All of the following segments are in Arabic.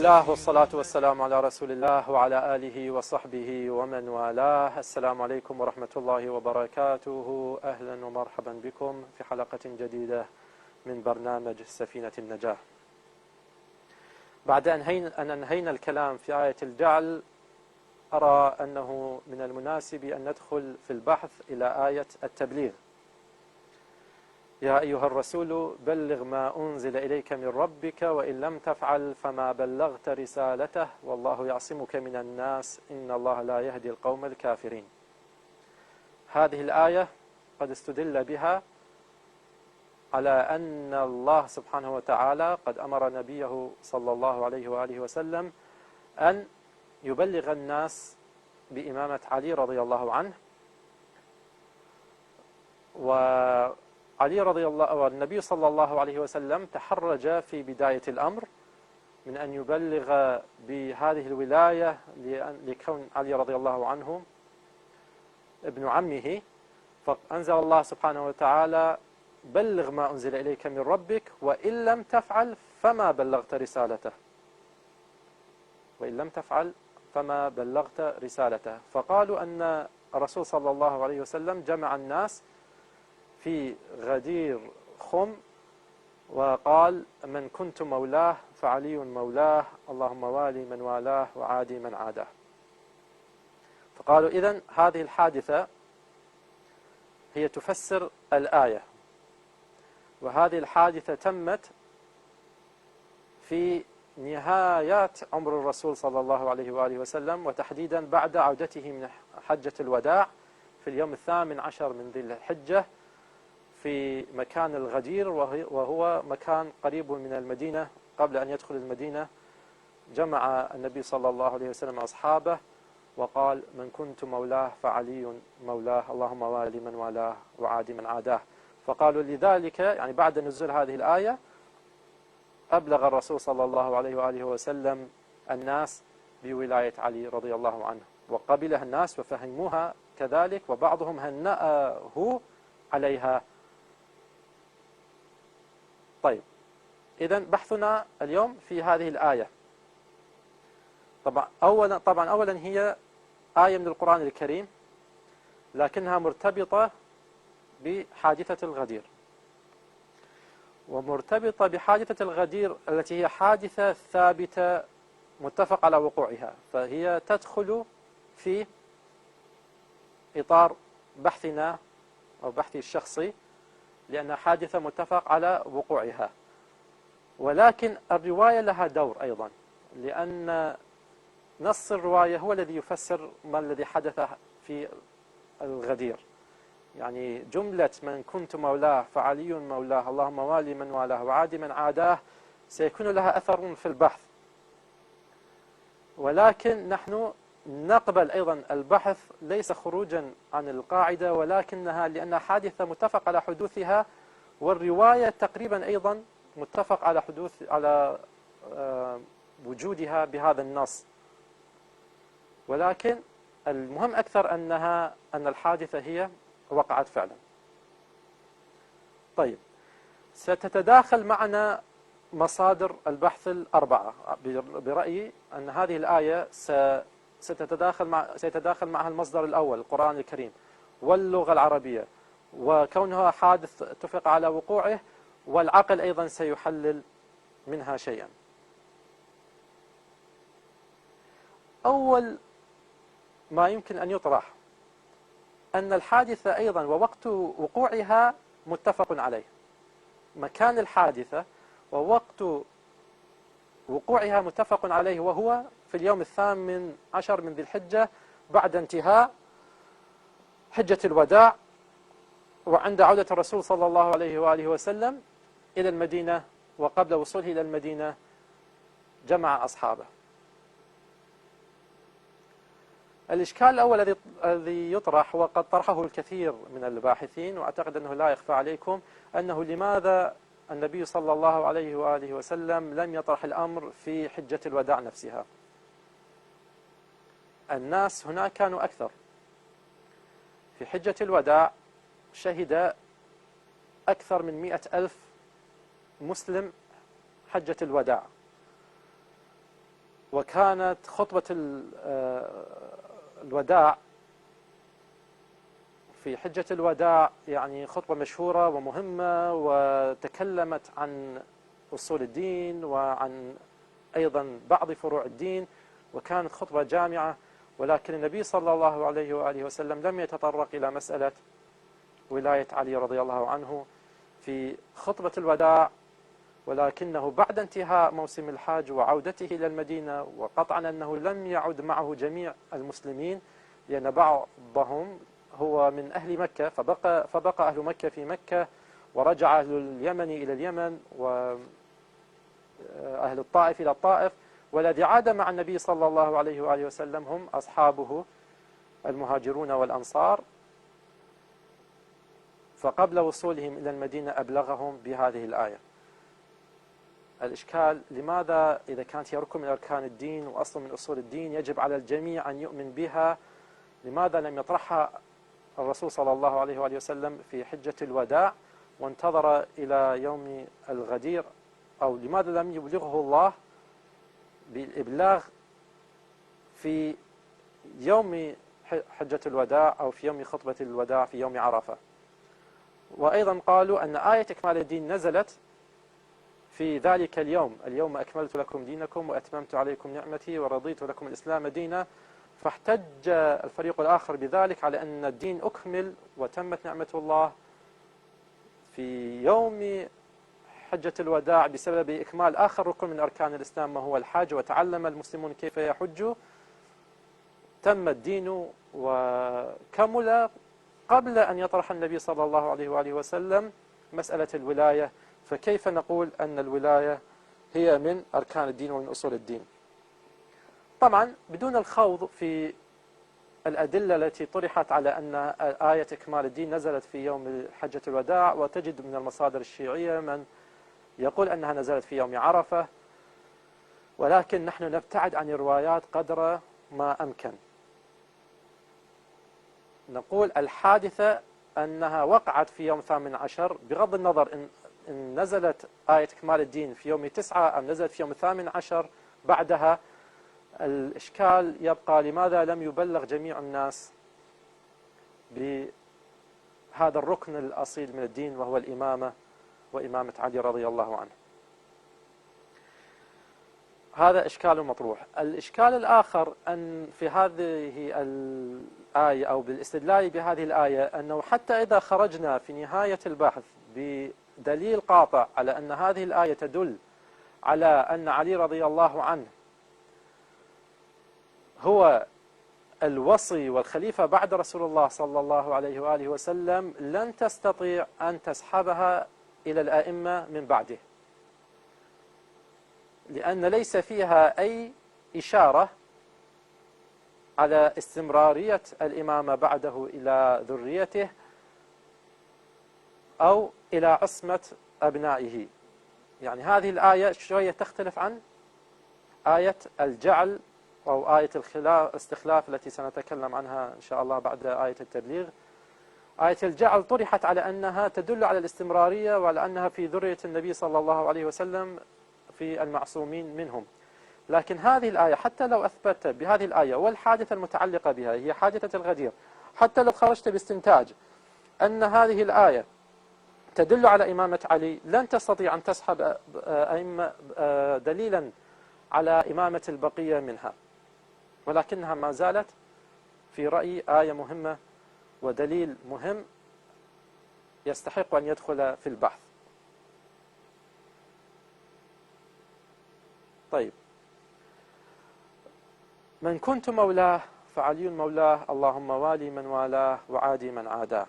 الله والصلاة والسلام على رسول الله وعلى آله وصحبه ومن والاه. السلام عليكم ورحمة الله وبركاته. أهلا ومرحبا بكم في حلقة جديدة من برنامج سفينة النجاة. بعد أن أنهينا الكلام في آية الجعل، أرى أنه من المناسب أن ندخل في البحث إلى آية التبليغ. يا أيها الرسول بلغ ما أنزل إليك من ربك وإن لم تفعل فما بلغت رسالته والله يعصمك من الناس إن الله لا يهدي القوم الكافرين. هذه الآية قد استدل بها على أن الله سبحانه وتعالى قد أمر نبيه صلى الله عليه وآله وسلم أن يبلغ الناس بإمامة علي رضي الله عنه. علي رضي الله والنبي صلى الله عليه وسلم تحرج في بداية الأمر من أن يبلغ بهذه الولاية لكون علي رضي الله عنه ابن عمه، فأنزل الله سبحانه وتعالى: بلغ ما أنزل إليك من ربك وإن لم تفعل فما بلغت رسالته. وإن لم تفعل فما بلغت رسالته. فقالوا أن الرسول صلى الله عليه وسلم جمع الناس في غدير خم وقال: من كنت مولاه فعلي مولاه، اللهم والي من والاه وعادي من عاداه. فقالوا إذن هذه الحادثة هي تفسر الآية، وهذه الحادثة تمت في نهايات عمر الرسول صلى الله عليه وآله وسلم، وتحديدا بعد عودته من حجة الوداع في اليوم 18 من ذي الحجة في مكان الغدير، وهو مكان قريب من المدينة. قبل أن يدخل المدينة جمع النبي صلى الله عليه وسلم أصحابه وقال: من كنت مولاه فعلي مولاه، اللهم والي من والاه وعادي من عاداه. فقالوا لذلك يعني بعد نزول هذه الآية أبلغ الرسول صلى الله عليه وآله وسلم الناس بولاية علي رضي الله عنه، وقبلها الناس وفهموها كذلك، وبعضهم هنأه عليها. طيب، إذن بحثنا اليوم في هذه الآية. طبعا أولا هي آية من القرآن الكريم، لكنها مرتبطة بحادثة الغدير، ومرتبطة بحادثة الغدير التي هي حادثة ثابتة متفق على وقوعها، فهي تدخل في إطار بحثنا أو بحثي الشخصي، لأنها حادثة متفق على وقوعها. ولكن الرواية لها دور أيضا، لأن نص الرواية هو الذي يفسر ما الذي حدث في الغدير. يعني جملة من كنت مولاه فعلي مولاه، اللهم والي من والاه وعادي من عاداه، سيكون لها أثر في البحث، ولكن نحن نقبل أيضا البحث ليس خروجا عن القاعدة، ولكنها لأنها حادثة متفق على حدوثها، والرواية تقريبا أيضا متفق على وجودها بهذا النص. ولكن المهم أكثر أن الحادثة هي وقعت فعلا. طيب، ستتداخل معنا مصادر البحث الأربعة. برأيي أن هذه الآية سيتداخل معها المصدر الأول القرآن الكريم، واللغة العربية، وكونها حادث اتفق على وقوعه، والعقل أيضا سيحلل منها شيئا. أول ما يمكن أن يطرح أن الحادثة أيضا ووقت وقوعها متفق عليه. مكان الحادثة ووقت وقوعها متفق عليه، وهو في اليوم 18 من ذي الحجة بعد انتهاء حجة الوداع، وعند عودة الرسول صلى الله عليه وآله وسلم إلى المدينة، وقبل وصوله إلى المدينة جمع أصحابه. الإشكال الأول الذي يطرح، وقد طرحه الكثير من الباحثين وأعتقد أنه لا يخفى عليكم، أنه لماذا النبي صلى الله عليه وآله وسلم لم يطرح الأمر في حجة الوداع نفسها؟ الناس هناك كانوا أكثر. في حجة الوداع شهد أكثر من 100,000 مسلم حجة الوداع، وكانت خطبة الوداع في حجة الوداع يعني خطبة مشهورة ومهمة، وتكلمت عن أصول الدين وعن أيضا بعض فروع الدين، وكانت خطبة جامعة. ولكن النبي صلى الله عليه وآله وسلم لم يتطرق إلى مسألة ولاية علي رضي الله عنه في خطبة الوداع، ولكنه بعد انتهاء موسم الحج وعودته إلى المدينة، وقطعا أنه لم يعد معه جميع المسلمين لأن بعضهم هو من أهل مكة، فبقى أهل مكة في مكة، ورجع أهل اليمن إلى اليمن، وأهل الطائف إلى الطائف، والذي عاد مع النبي صلى الله عليه وآله وسلم هم أصحابه المهاجرون والأنصار. فقبل وصولهم إلى المدينة أبلغهم بهذه الآية. الإشكال: لماذا إذا كانت هي ركن من أركان الدين وأصل من أصول الدين يجب على الجميع أن يؤمن بها، لماذا لم يطرحها الرسول صلى الله عليه وآله وسلم في حجة الوداع وانتظر إلى يوم الغدير؟ أو لماذا لم يبلغه الله بالإبلاغ في يوم حجة الوداع أو في يوم خطبة الوداع في يوم عرفة؟ وأيضا قالوا أن آية إكمال الدين نزلت في ذلك اليوم أكملت لكم دينكم وأتممت عليكم نعمتي ورضيت لكم الإسلام دينا، فاحتج الفريق الآخر بذلك على أن الدين أكمل وتمت نعمة الله في يوم حجة الوداع بسبب إكمال آخر ركن من أركان الإسلام وهو الحج، وتعلم المسلمون كيف يحجوا، تم الدين وكمل قبل أن يطرح النبي صلى الله عليه وآله وسلم مسألة الولاية. فكيف نقول أن الولاية هي من أركان الدين ومن أصول الدين؟ طبعا بدون الخوض في الأدلة التي طرحت على أن آية إكمال الدين نزلت في يوم حجة الوداع، وتجد من المصادر الشيعية من يقول أنها نزلت في يوم عرفة، ولكن نحن نبتعد عن الروايات قدر ما أمكن. نقول الحادثة أنها وقعت في يوم 18، بغض النظر إن نزلت آية إكمال الدين في يوم 9 أم نزلت في يوم 18 بعدها. الإشكال يبقى: لماذا لم يبلغ جميع الناس بهذا الركن الأصيل من الدين وهو الإمامة وإمامة علي رضي الله عنه؟ هذا إشكال مطروح. الإشكال الآخر أن في هذه الآية أو بالاستدلال بهذه الآية أنه حتى إذا خرجنا في نهاية البحث بدليل قاطع على أن هذه الآية تدل على أن علي رضي الله عنه هو الوصي والخليفة بعد رسول الله صلى الله عليه وآله وسلم، لن تستطيع أن تسحبها إلى الأئمة من بعده، لأن ليس فيها أي إشارة على استمرارية الإمامة بعده إلى ذريته أو إلى عصمة أبنائه. يعني هذه الآية شوية تختلف عن آية الجعل أو آية الاستخلاف التي سنتكلم عنها إن شاء الله بعد آية التبليغ. آية الجعل طرحت على أنها تدل على الاستمرارية وعلى أنها في ذرية النبي صلى الله عليه وسلم في المعصومين منهم. لكن هذه الآية حتى لو أثبتت بهذه الآية والحادثة المتعلقة بها هي حادثة الغدير، حتى لو خرجت باستنتاج أن هذه الآية تدل على إمامة علي، لن تستطيع أن تسحب دليلا على إمامة البقية منها، ولكنها ما زالت في رأيي آية مهمة ودليل مهم يستحق أن يدخل في البحث. طيب، من كنت مولاه فعلي مولاه، اللهم والي من والاه وعادي من عاداه.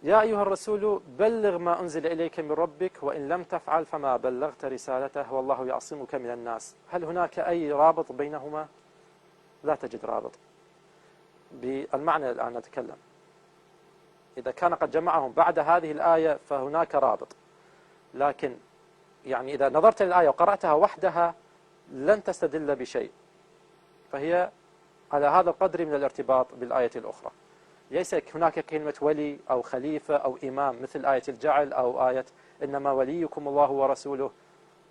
يا أيها الرسول بلغ ما أنزل إليك من ربك وإن لم تفعل فما بلغت رسالته والله يعصمك من الناس. هل هناك أي رابط بينهما؟ لا تجد رابط بالمعنى الآن نتكلم. إذا كان قد جمعهم بعد هذه الآية فهناك رابط، لكن يعني إذا نظرت للآية وقرأتها وحدها لن تستدل بشيء، فهي على هذا القدر من الارتباط بالآية الأخرى. ليس هناك كلمة ولي أو خليفة أو إمام مثل آية الجعل أو آية إنما وليكم الله ورسوله،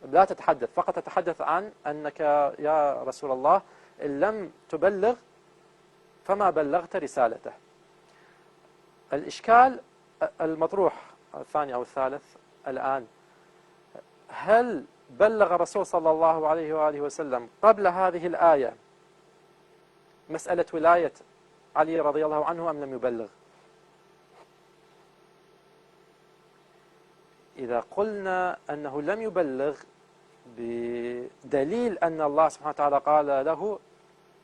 لا تتحدث، فقط تتحدث عن أنك يا رسول الله إن لم تبلغ فما بلغت رسالته. الإشكال المطروح الثاني أو الثالث الآن، هل بلغ الرسول صلى الله عليه وآله وسلم قبل هذه الآية مسألة ولاية علي رضي الله عنه أم لم يبلغ؟ إذا قلنا أنه لم يبلغ بدليل أن الله سبحانه وتعالى قال له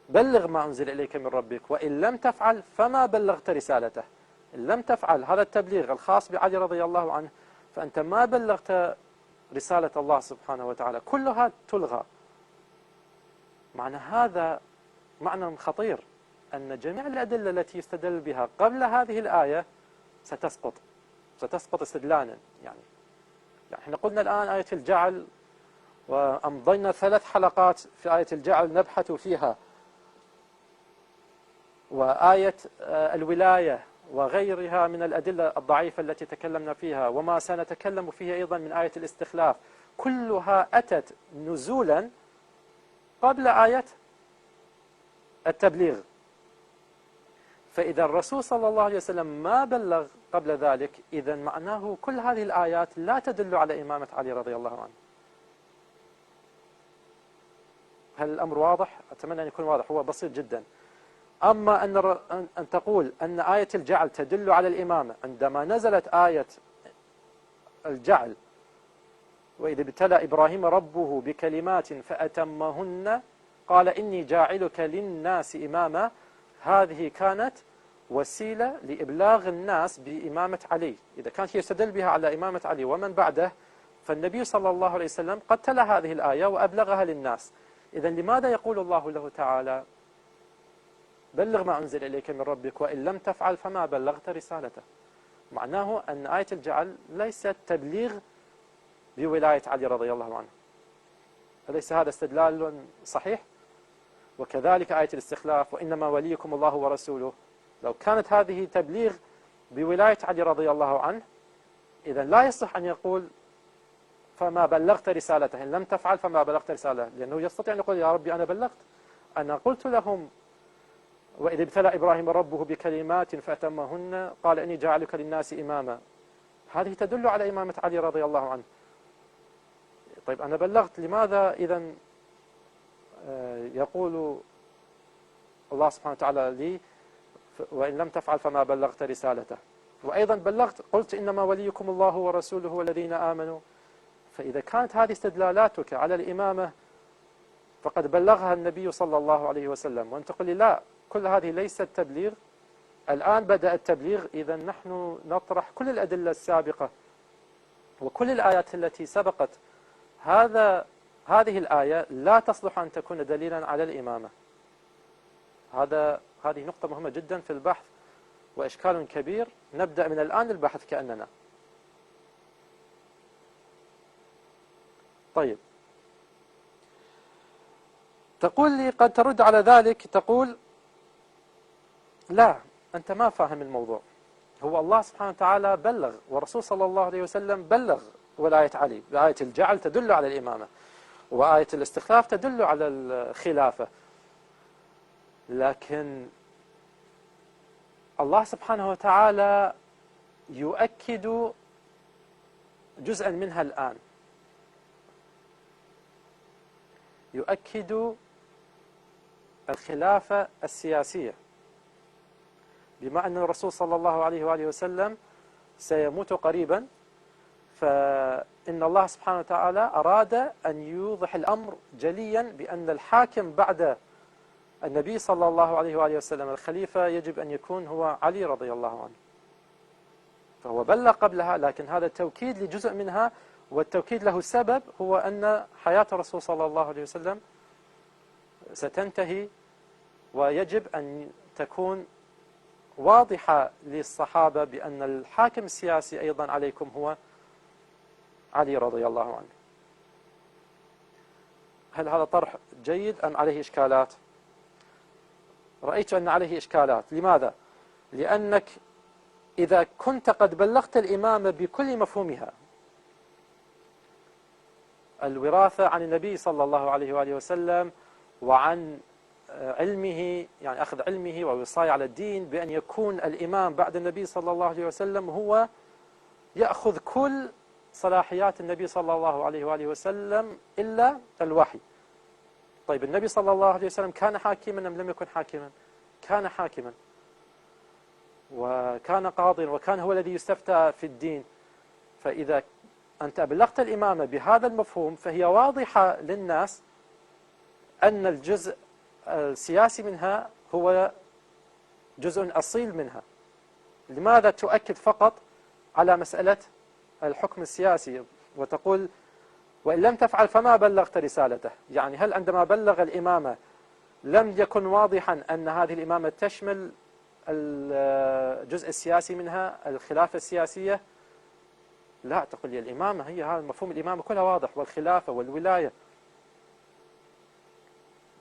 بلغ ما أنزل إليك من ربك وإن لم تفعل فما بلغت رسالته، إن لم تفعل هذا التبليغ الخاص بعلي رضي الله عنه فأنت ما بلغت رسالة الله سبحانه وتعالى، كلها تلغى. معنى هذا معنى خطير، أن جميع الأدلة التي يستدل بها قبل هذه الآية ستسقط استدلالا. يعني احنا قلنا الآن آية الجعل، وأمضينا 3 حلقات في آية الجعل نبحث فيها، وآية الولاية وغيرها من الأدلة الضعيفة التي تكلمنا فيها، وما سنتكلم فيها أيضا من آية الاستخلاف، كلها أتت نزولا قبل آية التبليغ. فإذا الرسول صلى الله عليه وسلم ما بلغ قبل ذلك، إذا معناه كل هذه الآيات لا تدل على إمامة علي رضي الله عنه. هل الأمر واضح؟ أتمنى أن يكون واضح، هو بسيط جدا. أما أن تقول أن آية الجعل تدل على الإمامة، عندما نزلت آية الجعل وإذ ابتلى إبراهيم ربه بكلمات فأتمهن قال إني جاعلك للناس إماما، هذه كانت وسيلة لإبلاغ الناس بإمامة علي. إذا كانت يستدل بها على إمامة علي ومن بعده، فالنبي صلى الله عليه وسلم قد تلا هذه الآية وأبلغها للناس. إذا لماذا يقول الله له تعالى بلغ ما أنزل إليك من ربك وإن لم تفعل فما بلغت رسالته؟ معناه أن آية الجعل ليست تبليغ بولاية علي رضي الله عنه. أليس هذا استدلال صحيح؟ وكذلك آية الاستخلاف وإنما وليكم الله ورسوله، لو كانت هذه تبليغ بولاية علي رضي الله عنه، إذا لا يصح أن يقول فما بلغت رسالته، إن لم تفعل فما بلغت رسالته، لأنه يستطيع أن يقول يا ربي أنا بلغت، أنا قلت لهم وإذ ابتلى إبراهيم ربه بكلمات فأتمهن قال إني جاعلك للناس إماما، هذه تدل على إمامة علي رضي الله عنه. طيب أنا بلغت، لماذا إذا يقول الله سبحانه وتعالى لي وإن لم تفعل فما بلغت رسالته؟ وأيضا بلغت، قلت إنما وليكم الله ورسوله والذين آمنوا. فإذا كانت هذه استدلالاتك على الإمامة فقد بلغها النبي صلى الله عليه وسلم، وأنت تقول لي لا، كل هذه ليست تبليغ، الآن بدأ التبليغ، إذا نحن نطرح كل الأدلة السابقة وكل الآيات التي سبقت هذه الآية لا تصلح أن تكون دليلا على الإمامة. هذه نقطة مهمة جدا في البحث وإشكال كبير، نبدأ من الآن البحث كأننا. طيب، تقول لي قد ترد على ذلك تقول لا، أنت ما فاهم الموضوع، هو الله سبحانه وتعالى بلغ والرسول صلى الله عليه وسلم بلغ ولاية علي، آية الجعل تدل على الإمامة وآية الاستخلاف تدل على الخلافة، لكن الله سبحانه وتعالى يؤكد جزءا منها الآن، يؤكد الخلافة السياسية، بما أن الرسول صلى الله عليه وآله وسلم سيموت قريبا، فإن الله سبحانه وتعالى أراد أن يوضح الأمر جليا بأن الحاكم بعد النبي صلى الله عليه وآله وسلم الخليفة يجب أن يكون هو علي رضي الله عنه. فهو بلغ قبلها، لكن هذا التوكيد لجزء منها، والتوكيد له سبب هو أن حياة الرسول صلى الله عليه وسلم ستنتهي، ويجب أن تكون واضحة للصحابة بأن الحاكم السياسي أيضا عليكم هو علي رضي الله عنه. هل هذا طرح جيد أم عليه إشكالات؟ رأيت أن عليه إشكالات. لماذا؟ لأنك إذا كنت قد بلغت الإمامة بكل مفهومها، الوراثة عن النبي صلى الله عليه وآله وسلم، وعن علمه، يعني أخذ علمه ووصاية على الدين، بأن يكون الإمام بعد النبي صلى الله عليه وسلم هو يأخذ كل صلاحيات النبي صلى الله عليه وآله وسلم إلا الوحي. طيب النبي صلى الله عليه وسلم كان حاكما أم لم يكن حاكما؟ كان حاكما، وكان قاضيا، وكان هو الذي يستفتى في الدين. فإذا أنت أبلغت الإمامة بهذا المفهوم فهي واضحة للناس أن الجزء السياسي منها هو جزء أصيل منها. لماذا تؤكد فقط على مسألة الحكم السياسي وتقول وإن لم تفعل فما بلغت رسالته؟ يعني هل عندما بلغ الإمامة لم يكن واضحا أن هذه الإمامة تشمل الجزء السياسي منها، الخلافة السياسية؟ لا، تقول لي الإمامة هي هذا مفهوم الإمامة كلها واضح، والخلافة والولاية.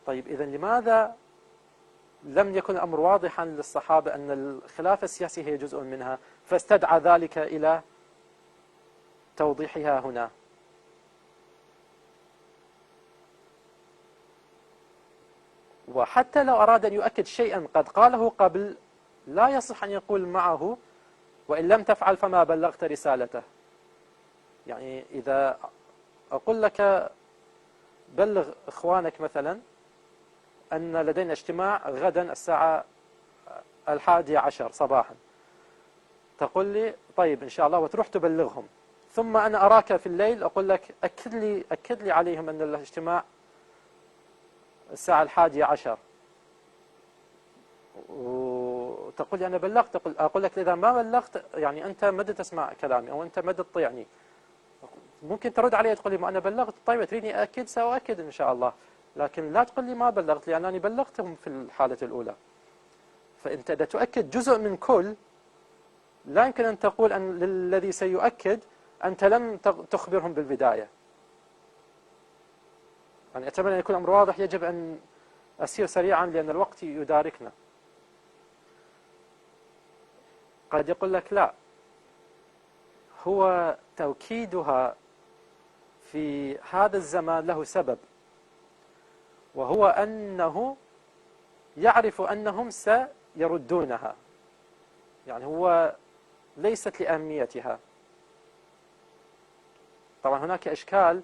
طيب إذن لماذا لم يكن الأمر واضحا للصحابة أن الخلافة السياسية هي جزء منها، فاستدعى ذلك إلى توضيحها هنا؟ وحتى لو أراد أن يؤكد شيئا قد قاله قبل لا يصح أن يقول معه وإن لم تفعل فما بلغت رسالته. يعني إذا أقول لك بلغ إخوانك مثلا أن لدينا اجتماع غدا الساعة 11 صباحا، تقول لي طيب إن شاء الله، وتروح تبلغهم، ثم أنا أراك في الليل أقول لك أكد لي عليهم أن الاجتماع الساعة 11، وتقول لي أنا بلغت. أقول لك إذا ما بلغت يعني أنت مدى تسمع كلامي أو أنت مدى تطيعني. ممكن ترد علي تقول لي ما أنا بلغت. طيب تريدني أكد سأؤكد إن شاء الله، لكن لا تقول لي ما بلغت لأنني بلغتهم في الحالة الأولى. فأنت إذا تؤكد جزء من كل، لا يمكن أن تقول أن للذي سيؤكد أنت لم تخبرهم بالبداية. يعني أتمنى أن يكون الأمر واضح. يجب أن أسير سريعا لأن الوقت يداركنا. قد يقول لك لا، هو توكيدها في هذا الزمان له سبب، وهو أنه يعرف أنهم سيردونها. يعني هو ليست لأهميتها. طبعا هناك إشكال،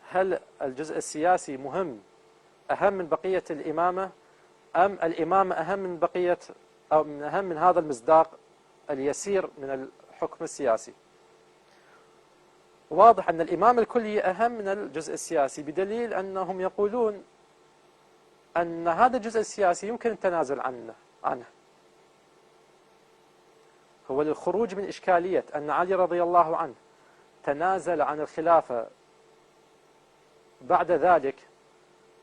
هل الجزء السياسي أهم من بقية الإمامة، أم الإمامة أهم من بقية أو أهم من هذا المصداق اليسير من الحكم السياسي؟ واضح أن الإمامة الكلية أهم من الجزء السياسي، بدليل أنهم يقولون أن هذا الجزء السياسي يمكن التنازل عنه. هو للخروج من إشكالية أن علي رضي الله عنه تنازل عن الخلافة بعد ذلك.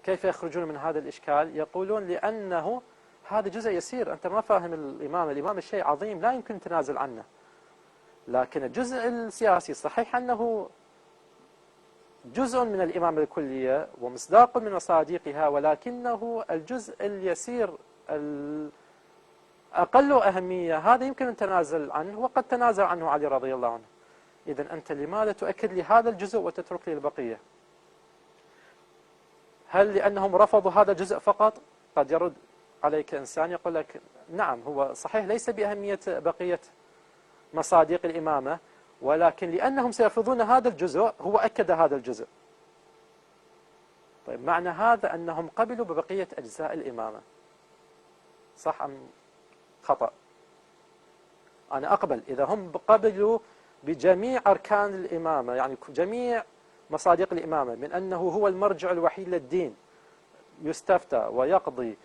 كيف يخرجون من هذا الإشكال؟ يقولون لأنه هذا جزء يسير، أنت ما فاهم الإمام الشيء عظيم لا يمكن التنازل عنه. لكن الجزء السياسي صحيح أنه جزء من الإمامة الكلية ومصداق من مصادقها، ولكنه الجزء اليسير الأقل أهمية هذا يمكن التنازل عنه، وقد تنازل عنه علي رضي الله عنه. إذن أنت لماذا تؤكد لي هذا الجزء وتترك لي البقية؟ هل لأنهم رفضوا هذا الجزء فقط؟ قد يرد عليك إنسان يقول لك نعم، هو صحيح ليس بأهمية بقية مصادق الإمامة، ولكن لأنهم سيرفضون هذا الجزء هو أكد هذا الجزء. طيب معنى هذا أنهم قبلوا ببقية أجزاء الإمامة، صح أم خطأ؟ أنا أقبل إذا هم قبلوا بجميع أركان الإمامة، يعني جميع مصادق الإمامة، من أنه هو المرجع الوحيد للدين، يستفتى ويقضي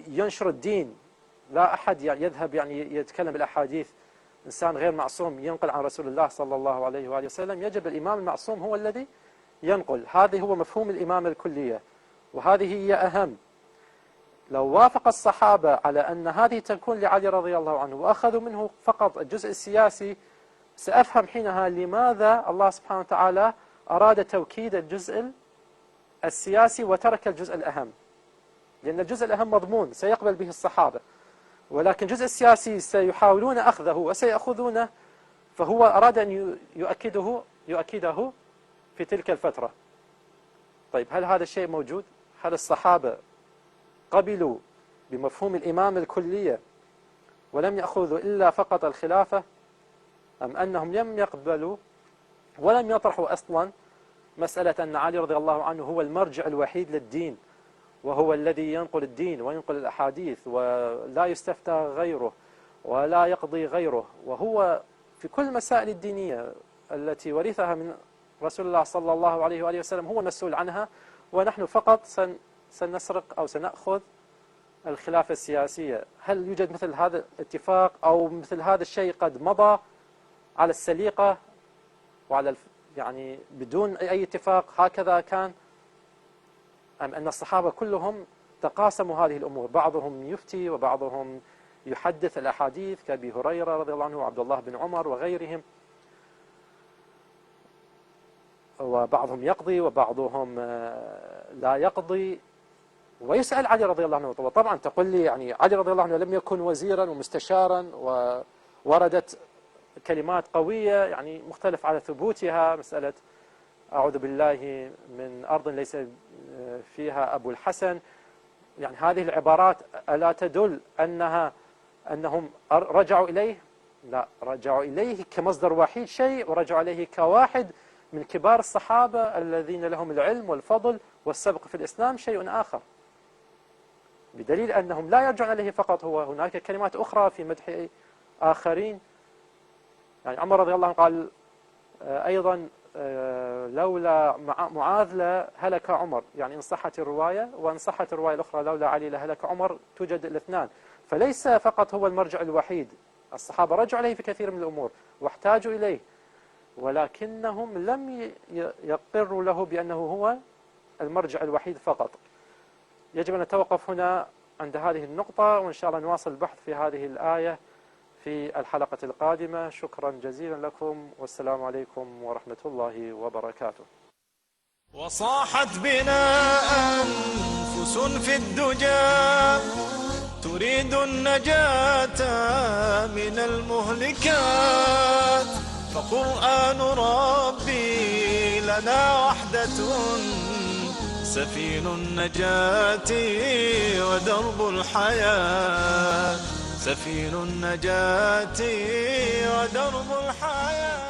وينشر الدين. لا أحد يذهب يعني يتكلم بالأحاديث، إنسان غير معصوم ينقل عن رسول الله صلى الله عليه وآله وسلم، يجب الإمام المعصوم هو الذي ينقل. هذا هو مفهوم الإمامة الكلية، وهذه هي أهم. لو وافق الصحابة على أن هذه تكون لعلي رضي الله عنه وأخذوا منه فقط الجزء السياسي، سأفهم حينها لماذا الله سبحانه وتعالى أراد توكيد الجزء السياسي وترك الجزء الأهم. لأن الجزء الأهم مضمون سيقبل به الصحابة، ولكن الجزء السياسي سيحاولون أخذه وسيأخذونه، فهو أراد أن يؤكده يؤكده في تلك الفترة. طيب هل هذا الشيء موجود؟ هل الصحابة قبلوا بمفهوم الإمامة الكلية ولم يأخذوا إلا فقط الخلافة، أم أنهم لم يقبلوا ولم يطرحوا أصلا مسألة أن علي رضي الله عنه هو المرجع الوحيد للدين، وهو الذي ينقل الدين وينقل الأحاديث ولا يستفتى غيره ولا يقضي غيره، وهو في كل المسائل الدينية التي ورثها من رسول الله صلى الله عليه وآله وسلم هو المسؤول عنها، ونحن فقط سنسرق أو سنأخذ الخلافة السياسية؟ هل يوجد مثل هذا الاتفاق أو مثل هذا الشيء قد مضى على السليقة وعلى يعني بدون أي اتفاق هكذا كان، أم أن الصحابة كلهم تقاسموا هذه الأمور؟ بعضهم يفتي وبعضهم يحدث الأحاديث كأبي هريرة رضي الله عنه وعبد الله بن عمر وغيرهم، وبعضهم يقضي وبعضهم لا يقضي. ويسأل علي رضي الله عنه، طبعا تقول لي يعني علي رضي الله عنه لم يكن وزيرا ومستشارا، ووردت كلمات قوية يعني مختلف على ثبوتها، مسألة أعوذ بالله من أرض ليس فيها أبو الحسن، يعني هذه العبارات ألا تدل أنهم رجعوا إليه؟ لا، رجعوا إليه كمصدر وحيد شيء، ورجعوا إليه كواحد من كبار الصحابة الذين لهم العلم والفضل والسبق في الإسلام شيء آخر، بدليل أنهم لا يرجعون إليه فقط هو، هناك كلمات أخرى في مدح آخرين. يعني عمر رضي الله عنه قال أيضا لولا معاذ لهلك عمر، يعني إن صحت الرواية، وإن صحت الرواية الأخرى لولا علي لهلك عمر، توجد الاثنان. فليس فقط هو المرجع الوحيد، الصحابة رجعوا إليه في كثير من الأمور واحتاجوا إليه، ولكنهم لم يقروا له بأنه هو المرجع الوحيد فقط. يجب أن نتوقف هنا عند هذه النقطة، وإن شاء الله نواصل البحث في هذه الآية في الحلقة القادمة. شكرا جزيلا لكم، والسلام عليكم ورحمة الله وبركاته. وصاحت بنا أنفس في الدجى تريد النجاة من المهلكات، فقرآن ربي لنا وحدة سفين النجاة ودرب الحياة، سفين النجاة ودرب الحياة.